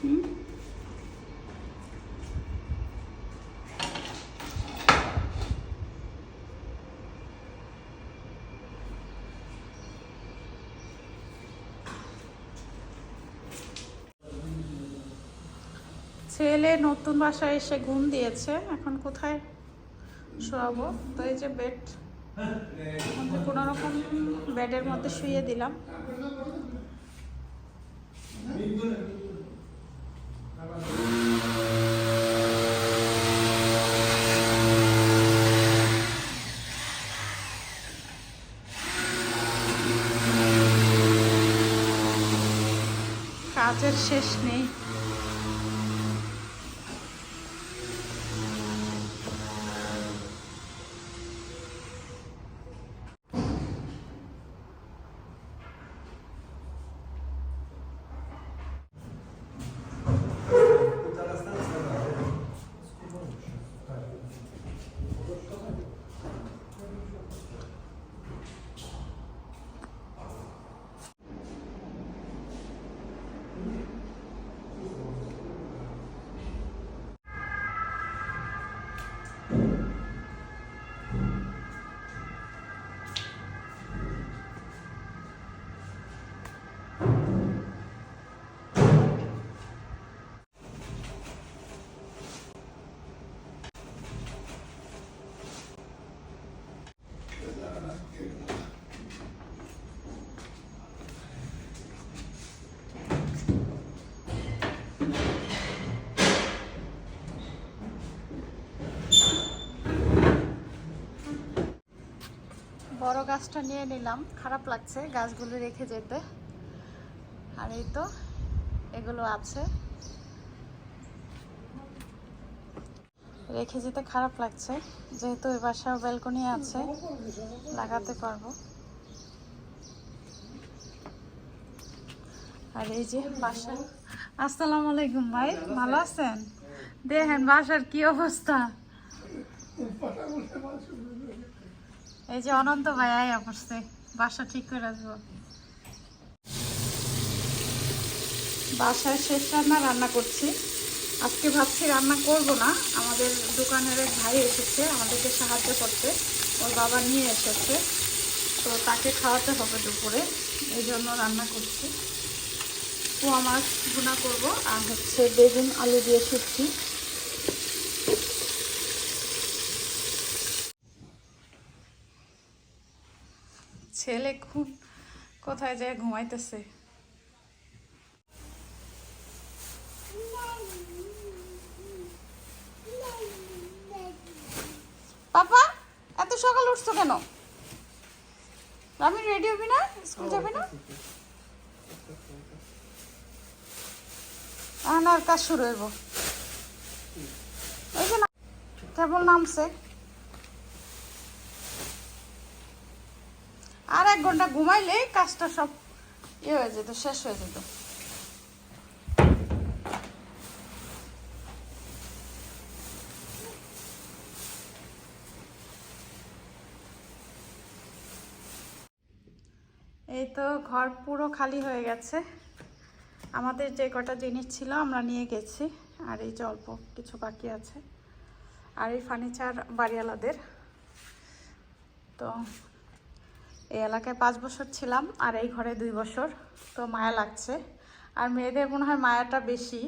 হুম, ছেলে নতুন বাসায় এসে ঘুম দিয়েছে, এখন কোথায় শোয়াবো? তো এই যে বেড, কোনো রকম বেডের মধ্যে শুয়ে দিলাম। কাজের শেষ নেই। বড় গাছটা নিয়ে নিলাম, খারাপ লাগছে গাছগুলো রেখে যেতে। আর এই তো এগুলো আছে, রেখে যেতে খারাপ লাগছে, যেহেতু এই বাসায় ব্যালকনি আছে, লাগাতে পারবো। আর এই যে বাসা। আসসালামু আলাইকুম ভাই, ভালো আছেন? দেখেন বাসার কি অবস্থা। এই যে অনন্ত ভাই আয়া পড়ছে, বাসা ঠিক করে আসবো। বাসায় শেষ রান্না করছি। আজকে ভাবছি রান্না করব না, আমাদের দোকানের এক ভাই এসেছে আমাদেরকে সাহায্য করতে, ওর বাবা নিয়ে এসেছে, তো তাকে খাওয়াতে হবে দুপুরে, এই জন্য রান্না করছি। পোয়া মাছ ভুনা করব, আর হচ্ছে বেগুন আলু দিয়ে শুটকি। ছেলে খুব কোথায় যায় ঘুমাইতেছে। পাপা এত সকাল উঠছো কেন? আমি রেডি হবি না? স্কুল যাবে না? আর কাজ শুরু হইব। ওই যে কেবল নামছে, আর 1 ঘন্টা ঘুমাইলে কাজটা সব ইয়ে হয়ে যেত, শেষ হয়ে যেত। এই তো ঘর পুরো খালি হয়ে গেছে, আমাদের যে কটা জিনিস ছিল আমরা নিয়ে গেছি, আর এই যে অল্প কিছু বাকি আছে। আর এই ফার্নিচার বাড়িওয়ালাদের। তো এই এলাকায় 5 বছর ছিলাম, আর এই ঘরে 2 বছর, তো মায়া লাগছে। আর মেয়েদের মনে হয় মায়াটা বেশি,